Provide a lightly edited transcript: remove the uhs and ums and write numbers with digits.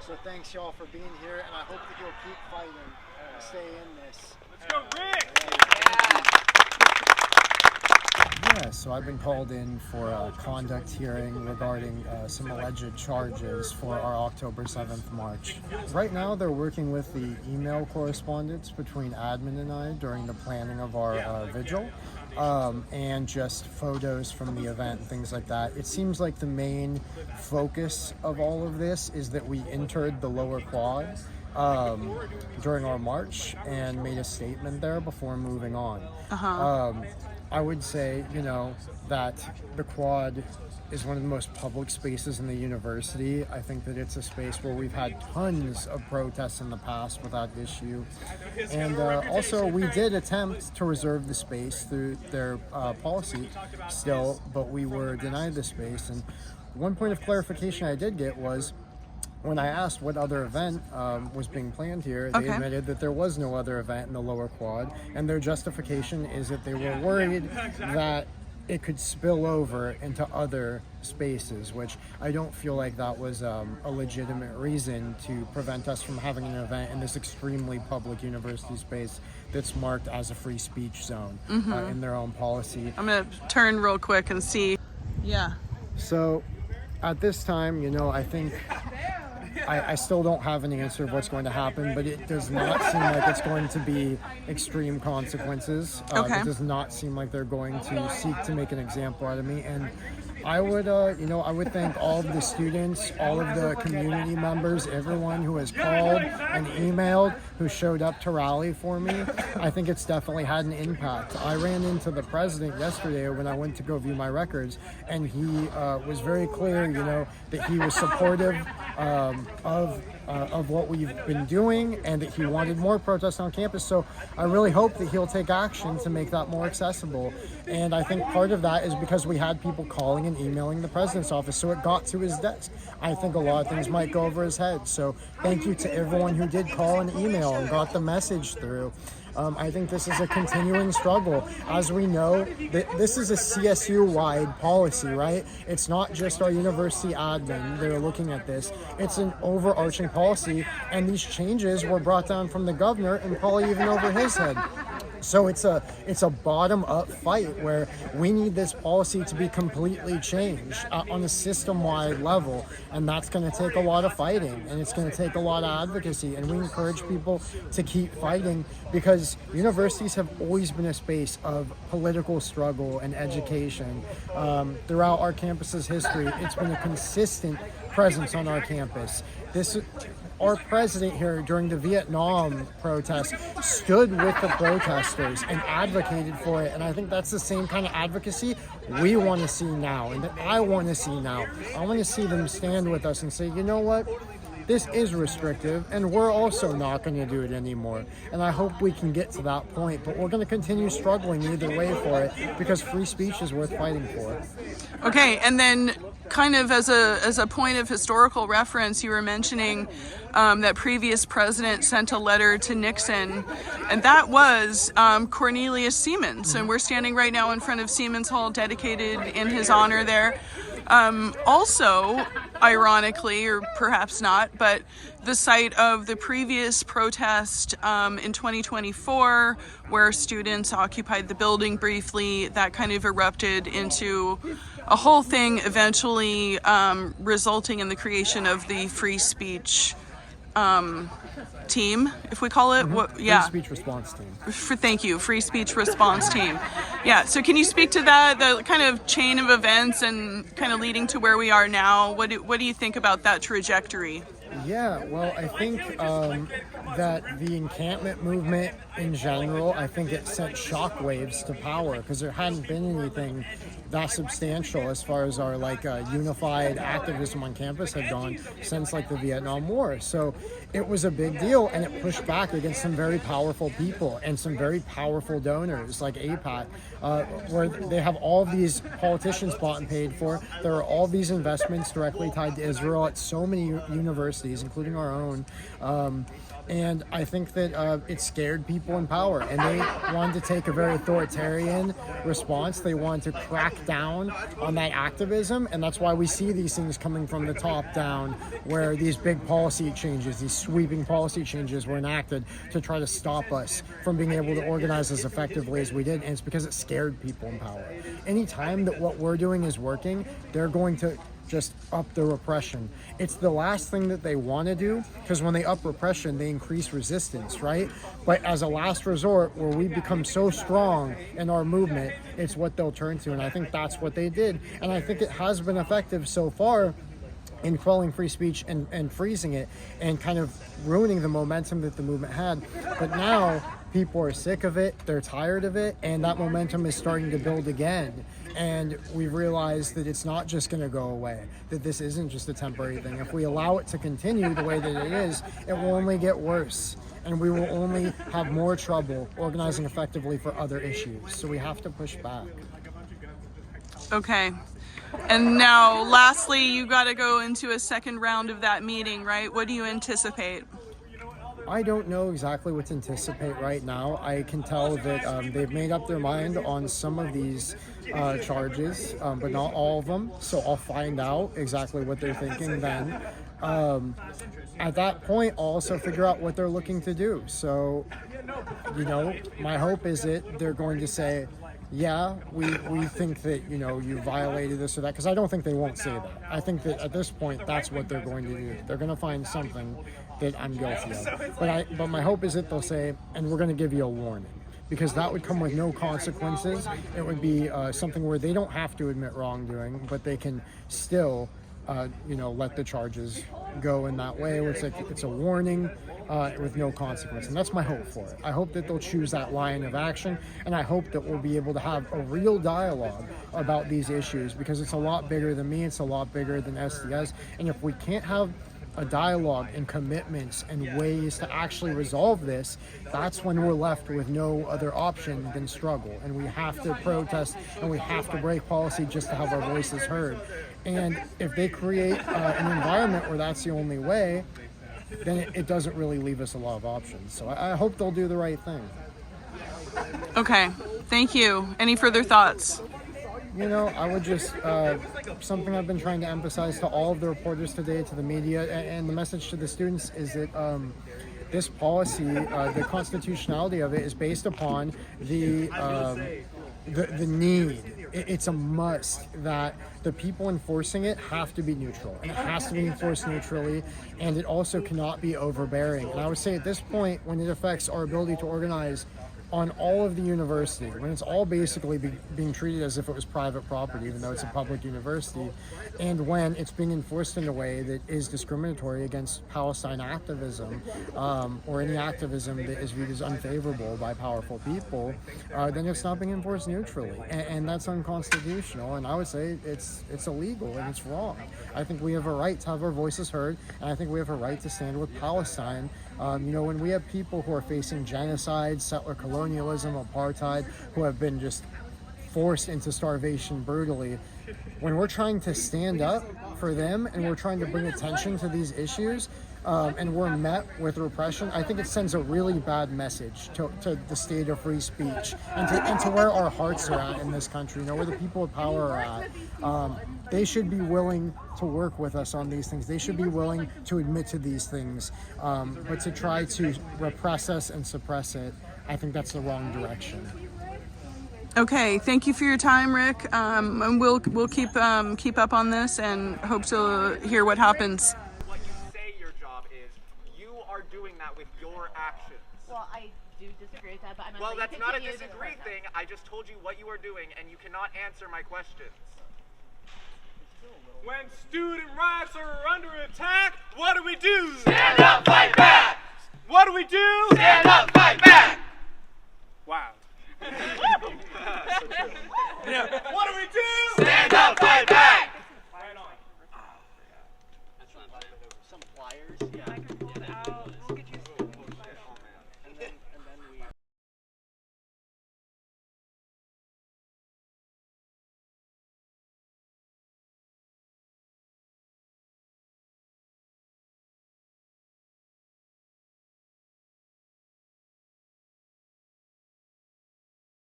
So thanks y'all for being here, and I hope that you'll keep fighting and stay in this. Let's go, Rick! Yeah, so I've been called in for a conduct hearing regarding some alleged charges for our October 7th march. Right now, they're working with the email correspondence between admin and I during the planning of our vigil, and just photos from the event and things like that. It seems like the main focus of all of this is that we entered the lower quad during our march and made a statement there before moving on. I would say, that the quad is one of the most public spaces in the university. I think that it's a space where we've had tons of protests in the past without issue. And also, we did attempt to reserve the space through their policy still, but we were denied the space. And one point of clarification I did get was, when I asked what other event was being planned here, they admitted that there was no other event in the lower quad, and their justification is that they were worried that it could spill over into other spaces, which I don't feel like that was a legitimate reason to prevent us from having an event in this extremely public university space that's marked as a free speech zone in their own policy. I'm going to turn real quick and see. Yeah. So at this time, I think I still don't have an answer of what's going to happen, but it does not seem like it's going to be extreme consequences. It does not seem like they're going to seek to make an example out of me. And I would, I would thank all of the students, all of the community members, everyone who has called and emailed, who showed up to rally for me. I think it's definitely had an impact. I ran into the president yesterday when I went to go view my records, and he was very clear, that he was supportive of what we've been doing, and that he wanted more protests on campus. So I really hope that he'll take action to make that more accessible. And I think part of that is because we had people calling and emailing the president's office, so it got to his desk. I think a lot of things might go over his head. So thank you to everyone who did call and email and got the message through. I think this is a continuing struggle. As we know, this is a CSU-wide policy, right? It's not just our university admin that are looking at this. It's an overarching policy, and these changes were brought down from the governor and probably even over his head. So it's a bottom-up fight where we need this policy to be completely changed on a system-wide level, and that's going to take a lot of fighting, and it's going to take a lot of advocacy, and we encourage people to keep fighting, because universities have always been a space of political struggle and education. Throughout our campus's history, it's been a consistent presence on our campus. Our president here during the Vietnam protests stood with the protesters and advocated for it. And I think that's the same kind of advocacy we want to see now, and that I want to see now. I want to see them stand with us and say, you know what? This is restrictive, and we're also not going to do it anymore. And I hope we can get to that point, but we're going to continue struggling either way for it, because free speech is worth fighting for. Okay, and then kind of as a point of historical reference, you were mentioning that previous president sent a letter to Nixon, and that was Cornelius Siemens, and we're standing right now in front of Siemens Hall, dedicated in his honor there. Also, ironically, or perhaps not, but the site of the previous protest in 2024, where students occupied the building briefly, that kind of erupted into a whole thing, eventually resulting in the creation of the free speech team, if we call it. Free speech response team. Thank you, free speech response team. Yeah, so can you speak to that, the kind of chain of events and kind of leading to where we are now? What do you think about that trajectory? Yeah, well, I think that the encampment movement in general, I think it sent shockwaves to power, because there hadn't been anything that substantial as far as our unified activism on campus had gone since the Vietnam War. So it was a big deal, and it pushed back against some very powerful people and some very powerful donors like APAC, where they have all these politicians bought and paid for. There are all these investments directly tied to Israel at so many universities universities, including our own. And I think that it scared people in power, and they wanted to take a very authoritarian response. They wanted to crack down on that activism, and that's why we see these things coming from the top down, where these big policy changes, these sweeping policy changes were enacted to try to stop us from being able to organize as effectively as we did, and it's because it scared people in power. Anytime that what we're doing is working, they're going to just up the repression. It's the last thing that they want to do, because when they up repression, they increase resistance, right? But as a last resort, where we become so strong in our movement, it's what they'll turn to, and I think that's what they did. And I think it has been effective so far in quelling free speech and freezing it and kind of ruining the momentum that the movement had. But now people are sick of it, they're tired of it, and that momentum is starting to build again. And we've realized that it's not just going to go away, that this isn't just a temporary thing. If we allow it to continue the way that it is, it will only get worse, and we will only have more trouble organizing effectively for other issues. So we have to push back. Okay. And now, lastly, you got to go into a second round of that meeting, right? What do you anticipate? I don't know exactly what to anticipate right now. I can tell that they've made up their mind on some of these charges, but not all of them. So I'll find out exactly what they're thinking then. At that point, I'll also figure out what they're looking to do. So, my hope is that they're going to say, yeah, we think that, you violated this or that, because I don't think they won't say that. I think that at this point, that's what they're going to do. They're going to find something that I'm guilty of. But my hope is that they'll say, and we're going to give you a warning, because that would come with no consequences. It would be something where they don't have to admit wrongdoing, but they can still, let the charges go in that way. It's a warning with no consequence, and that's my hope for it. I hope that they'll choose that line of action, and I hope that we'll be able to have a real dialogue about these issues, because it's a lot bigger than me, it's a lot bigger than SDS, and if we can't have a dialogue and commitments and ways to actually resolve this, that's when we're left with no other option than struggle. And we have to protest, and we have to break policy just to have our voices heard. And if they create an environment where that's the only way, then it doesn't really leave us a lot of options. So I hope they'll do the right thing. Okay, thank you. Any further thoughts? I would just, something I've been trying to emphasize to all of the reporters today, to the media, and the message to the students is that this policy, the constitutionality of it, is based upon the need. It's a must that the people enforcing it have to be neutral, and it has to be enforced neutrally, and it also cannot be overbearing. And I would say at this point, when it affects our ability to organize on all of the university, when it's all basically being treated as if it was private property, even though it's a public university, and when it's being enforced in a way that is discriminatory against Palestine activism, or any activism that is viewed as unfavorable by powerful people, then it's not being enforced neutrally, and that's unconstitutional. And I would say it's illegal and it's wrong. I think we have a right to have our voices heard, and I think we have a right to stand with Palestine. When we have people who are facing genocide, settler colonialism, apartheid, who have been just forced into starvation brutally, when we're trying to stand up for them and we're trying to bring attention to these issues, and we're met with repression, I think it sends a really bad message to the state of free speech and to where our hearts are at in this country, where the people of power are at. They should be willing to work with us on these things. They should be willing to admit to these things. But to try to repress us and suppress it, I think that's the wrong direction. Okay, thank you for your time, Rick. And we'll keep up on this and hope to hear what happens. What you say your job is, you are doing that with your actions. Well, I do disagree with that, but I'm Well, that's not a disagree thing. I just told you what you are doing, and you cannot answer my questions. When student rights are under attack, what do we do? Stand up, fight back! What do we do? Stand up, fight back! Wow. So true. Yeah. What do we do? Stand up, fight back!